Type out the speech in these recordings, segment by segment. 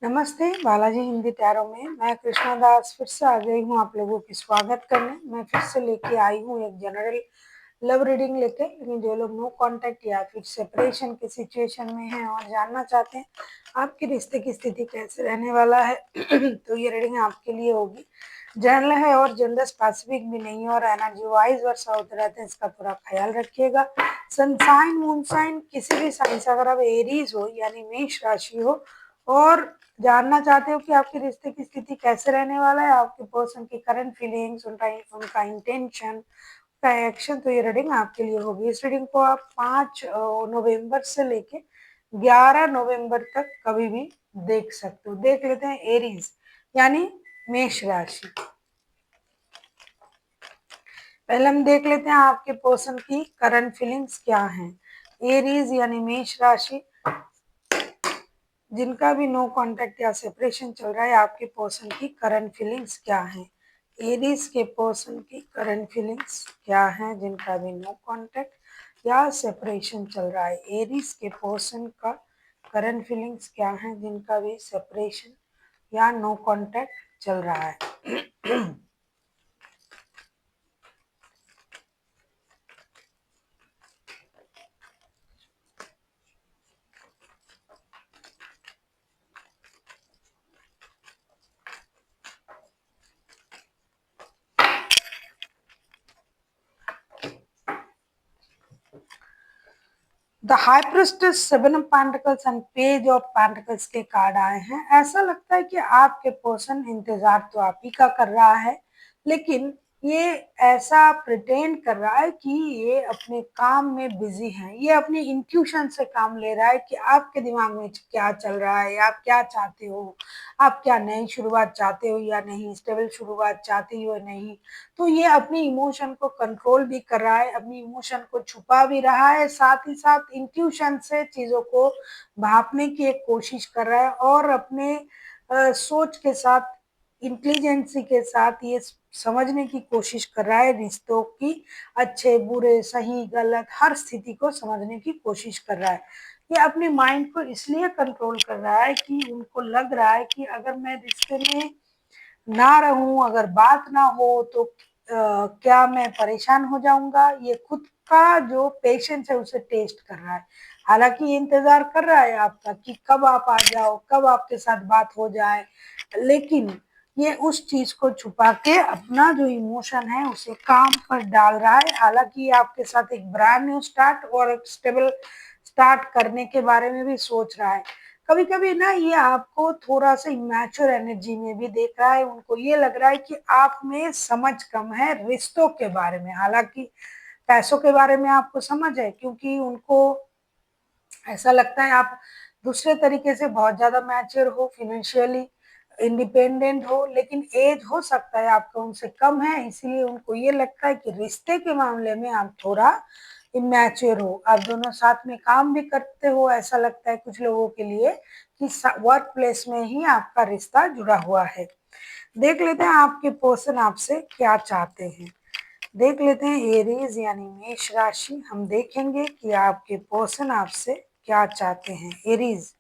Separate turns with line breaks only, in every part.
नमस्ते, बालाजी हिंदी टैरो में मैं कृष्णा दास फिर से आ गई हूँ आप लोगों की स्वागत करने। मैं फिर से लेके आई हूँ एक जनरल लव रीडिंग लेके। लेकिन जो लोग नो कांटेक्ट या फिर सेपरेशन की सिचुएशन में हैं और जानना चाहते हैं आपके रिश्ते की स्थिति कैसे रहने वाला है तो ये रीडिंग आपके लिए होगी। जनरल है और जेंडर स्पेसिफिक भी नहीं है और एनर्जी वाइज वर्षा होते रहते हैं, इसका पूरा ख्याल रखिएगा। सनसाइन मून साइन किसी भी साइन से अगर आप एरीज हो यानी मेष राशि हो और जानना चाहते हो कि आपके रिश्ते की स्थिति कैसे रहने वाला है, आपके पर्सन की करंट फीलिंग्स, उनका इंटेंशन, का एक्शन, तो ये रीडिंग आपके लिए होगी। इस रीडिंग को आप 5 नवंबर से लेके 11 नवंबर तक कभी भी देख सकते हो। देख लेते हैं एरीज यानी मेष राशि। पहले हम देख लेते हैं आपके पर्सन की करंट फीलिंग्स क्या हैं। एरीज यानी मेष राशि, जिनका भी नो कांटेक्ट या सेपरेशन चल रहा है, आपके पर्सन की करंट फीलिंग्स क्या हैं। एरीज के पर्सन की करंट फीलिंग्स क्या हैं, जिनका भी नो कांटेक्ट या सेपरेशन चल रहा है। एरीज के पर्सन का करंट फीलिंग्स क्या हैं, जिनका भी सेपरेशन या नो कांटेक्ट चल रहा है। The high priestess, seven of pentacles and page of pentacles के कार्ड आए हैं। ऐसा लगता है कि आपके पर्सन इंतजार तो आप ही का कर रहा है, लेकिन ये ऐसा प्रिटेंड कर रहा है कि ये अपने काम में बिजी है। ये अपनी इंट्यूशन से काम ले रहा है कि आपके दिमाग में क्या चल रहा है, आप क्या चाहते हो, आप क्या नई शुरुआत चाहते हो या नहीं, स्टेबल शुरुआत चाहते हो या नहीं। तो ये अपनी इमोशन को कंट्रोल भी कर रहा है, अपनी इमोशन को छुपा भी रहा है, साथ ही साथ इंट्यूशन से चीजों को भापने की एक कोशिश कर रहा है और अपने सोच के साथ, इंटेलिजेंसी के साथ ये समझने की कोशिश कर रहा है रिश्तों की अच्छे बुरे सही गलत हर स्थिति को समझने की कोशिश कर रहा है। ये अपने माइंड को इसलिए कंट्रोल कर रहा है कि उनको लग रहा है कि अगर मैं रिश्ते में ना रहूं, अगर बात ना हो तो क्या मैं परेशान हो जाऊंगा। ये खुद का जो पेशेंस है उसे टेस्ट कर रहा है। हालांकि ये इंतजार कर रहा है आपका कि कब आप आ जाओ, कब आपके साथ बात हो जाए, लेकिन ये उस चीज को छुपा के अपना जो इमोशन है उसे काम पर डाल रहा है। हालांकि ये आपके साथ एक ब्रांड न्यू स्टार्ट और एक स्टेबल स्टार्ट करने के बारे में भी सोच रहा है। कभी कभी ना ये आपको थोड़ा सा इमेच्योर एनर्जी में भी देख रहा है। उनको ये लग रहा है कि आप में समझ कम है रिश्तों के बारे में। हालांकि पैसों के बारे में आपको समझ है, क्योंकि उनको ऐसा लगता है आप दूसरे तरीके से बहुत ज्यादा मैच्योर हो, फाइनेंशियली इंडिपेंडेंट हो, लेकिन एज हो सकता है आपका उनसे कम है, इसीलिए उनको ये लगता है कि रिश्ते के मामले में आप थोड़ा इमेच्योर हो। आप दोनों साथ में काम भी करते हो, ऐसा लगता है कुछ लोगों के लिए कि वर्क प्लेस में ही आपका रिश्ता जुड़ा हुआ है। देख लेते हैं आपके पर्सन आपसे क्या चाहते हैं। देख लेते हैं एरीज यानी मेष राशि। हम देखेंगे कि आपके पर्सन आपसे क्या चाहते हैं। एरीज,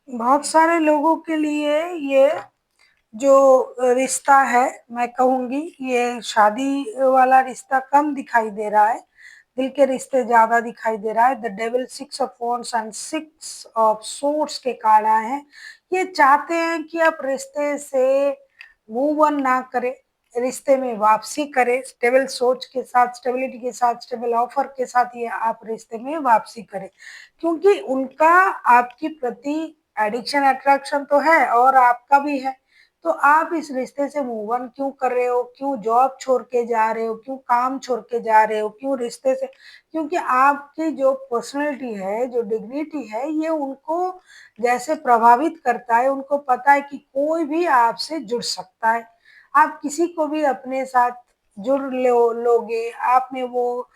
बहुत सारे लोगों के लिए ये जो रिश्ता है, मैं कहूंगी ये शादी वाला रिश्ता कम दिखाई दे रहा है, दिल के रिश्ते ज्यादा दिखाई दे रहा है। The devil, six of wands and six of swords के कार्ड आए हैं। ये चाहते हैं कि आप रिश्ते से मूव ऑन ना करें, रिश्ते में वापसी करें, स्टेबल सोच के साथ, स्टेबिलिटी के साथ, स्टेबल ऑफर के साथ ये आप रिश्ते में वापसी करें, क्योंकि उनका आपकी प्रति एडिक्शन अट्रैक्शन तो है और आपका भी है। तो आप इस रिश्ते से मूव ऑन क्यों कर रहे हो, क्यों जॉब छोड़ के जा रहे हो, क्यों काम छोड़ के जा रहे हो, क्यों रिश्ते से, क्योंकि आपकी जो पर्सनैलिटी है, जो डिग्निटी है, ये उनको जैसे प्रभावित करता है। उनको पता है कि कोई भी आपसे जुड़ सकता है, आप किसी को भी अपने साथ लोगे, आप में वो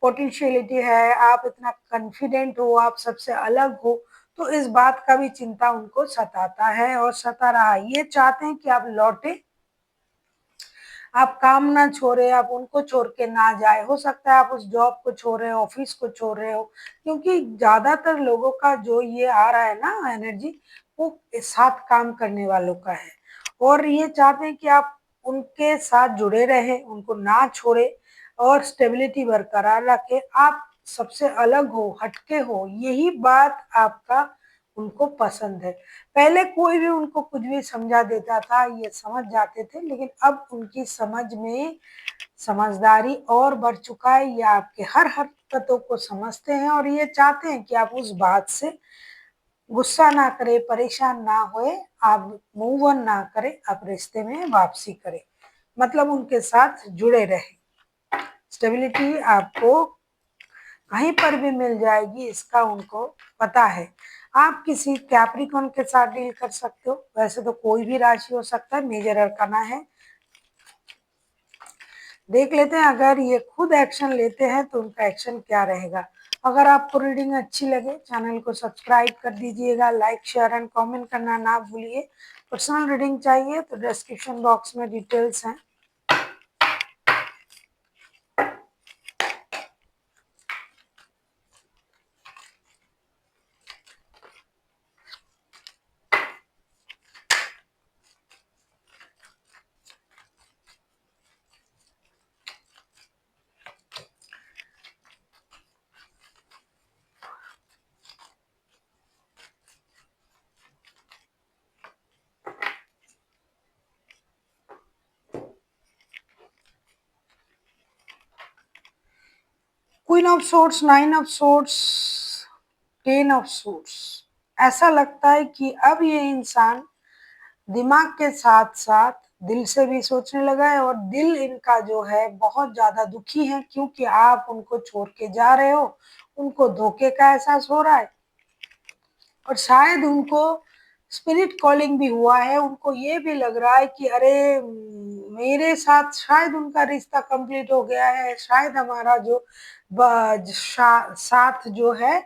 पोटेंशियलिटी है, आप इतना कॉन्फिडेंट हो, आप सबसे अलग हो, तो इस बात का भी चिंता उनको सताता है और सता रहा है। ये चाहते हैं कि आप लौटे, आप काम ना छोड़े, आप उनको छोड़ के ना जाए। हो सकता है आप उस जॉब को छोड़ रहे हो, ऑफिस को छोड़ रहे हो, क्योंकि ज्यादातर लोगों का जो ये आ रहा है ना एनर्जी, वो साथ काम करने वालों का है। और ये चाहते हैं कि आप उनके साथ जुड़े रहे, उनको ना छोड़े और स्टेबिलिटी बरकरार रखे। आप सबसे अलग हो, हटके हो, यही बात आपका उनको पसंद है। पहले कोई भी उनको कुछ भी समझा देता था, ये समझ जाते थे, लेकिन अब उनकी समझ में समझदारी और बढ़ चुका है। ये आपके हर हरकतों को समझते हैं और ये चाहते हैं कि आप उस बात से गुस्सा ना करें, परेशान ना होए, आप मूव ऑन ना करें, आप रिश्ते में वापसी करें, मतलब उनके साथ जुड़े रहे। स्टेबिलिटी आपको कहीं पर भी मिल जाएगी, इसका उनको पता है। आप किसी कैप्रिकॉन के साथ डील कर सकते हो, वैसे तो कोई भी राशि हो सकता है, मेजर अरकाना है। देख लेते हैं अगर ये खुद एक्शन लेते हैं तो उनका एक्शन क्या रहेगा। अगर आपको रीडिंग अच्छी लगे, चैनल को सब्सक्राइब कर दीजिएगा, लाइक शेयर एंड कमेंट करना ना भूलिए। पर्सनल रीडिंग चाहिए तो डिस्क्रिप्शन बॉक्स में डिटेल्स हैं। Queen of swords, nine of swords, ten of swords. ऐसा लगता है कि अब ये इंसान दिमाग के साथ साथ दिल से भी सोचने लगा है और दिल इनका जो है बहुत ज्यादा दुखी है, क्योंकि आप उनको छोड़ के जा रहे हो। उनको धोखे का एहसास हो रहा है और शायद उनको स्पिरिट कॉलिंग भी हुआ है। उनको ये भी लग रहा है कि अरे मेरे साथ शायद उनका रिश्ता कंप्लीट हो गया है, शायद हमारा जो साथ जो है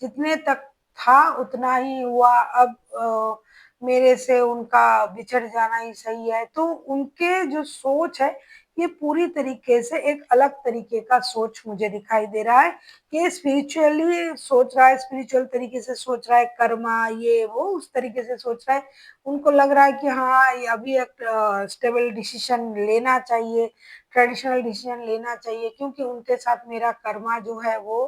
जितने तक था उतना ही हुआ, अब मेरे से उनका बिछड़ जाना ही सही है। तो उनके जो सोच है ये पूरी तरीके से एक अलग तरीके का सोच मुझे दिखाई दे रहा है। ये स्पिरिचुअली सोच रहा है, स्पिरिचुअल तरीके से सोच रहा है, कर्मा ये वो उस तरीके से सोच रहा है। उनको लग रहा है कि हाँ ये अभी एक स्टेबल डिसीजन लेना चाहिए, ट्रेडिशनल डिसीजन लेना चाहिए, क्योंकि उनके साथ मेरा कर्मा जो है वो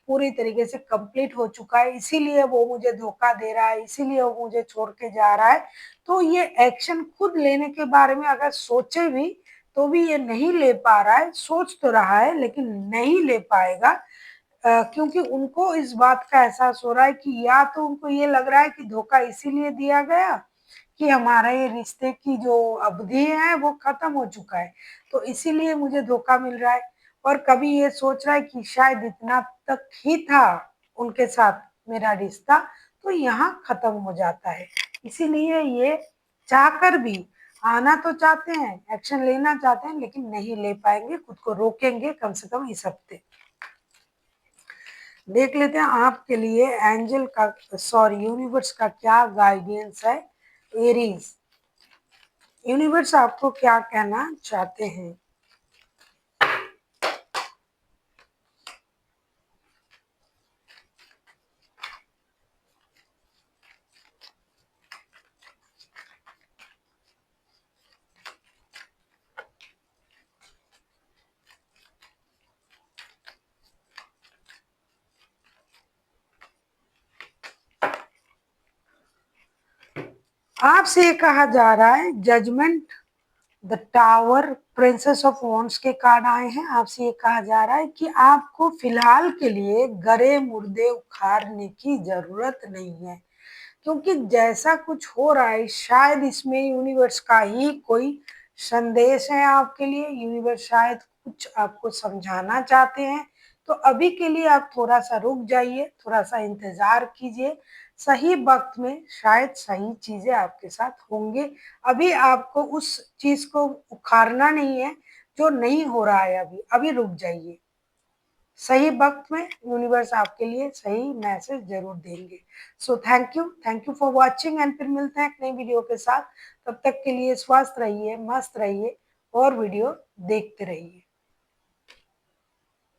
पूरी तरीके से कंप्लीट हो चुका है, इसीलिए वो मुझे धोखा दे रहा है, इसीलिए वो मुझे छोड़ के जा रहा है। तो ये एक्शन खुद लेने के बारे में अगर सोचे भी तो भी ये नहीं ले पा रहा है। सोच तो रहा है लेकिन नहीं ले पाएगा, क्योंकि उनको इस बात का एहसास हो रहा है कि या तो उनको ये लग रहा है कि धोखा इसीलिए दिया गया कि हमारे ये रिश्ते की जो अवधि है वो खत्म हो चुका है, तो इसीलिए मुझे धोखा मिल रहा है। और कभी ये सोच रहा है कि शायद इतना तक ही था उनके साथ मेरा रिश्ता, तो यहाँ खत्म हो जाता है। इसीलिए ये चाहकर भी आना तो चाहते हैं, एक्शन लेना चाहते हैं, लेकिन नहीं ले पाएंगे, खुद को रोकेंगे कम से कम इस हफ्ते। देख लेते हैं आपके लिए एंजल का, सॉरी यूनिवर्स का क्या गाइडेंस है। एरीज, यूनिवर्स आपको क्या कहना चाहते हैं। आपसे ये कहा जा रहा है judgement, the tower, princess of wands के कार्ड आए हैं। आपसे ये कहा जा रहा है कि आपको फिलहाल के लिए गरे मुर्दे उखाड़ने की जरूरत नहीं है, क्योंकि जैसा कुछ हो रहा है शायद इसमें यूनिवर्स का ही कोई संदेश है आपके लिए। यूनिवर्स शायद कुछ आपको समझाना चाहते हैं। तो अभी के लिए आप थोड़ा सा रुक जाइए, थोड़ा सा इंतजार कीजिए, सही वक्त में शायद सही चीजें आपके साथ होंगे। अभी आपको उस चीज को उखाड़ना नहीं है जो नहीं हो रहा है, अभी रुक जाइए। सही वक्त में यूनिवर्स आपके लिए सही मैसेज जरूर देंगे। So thank you for watching and फिर मिलते हैं एक नई वीडियो के साथ। तब तक के लिए स्वस्थ रहिए, मस्त रहिए और वीडियो देखते रहिए।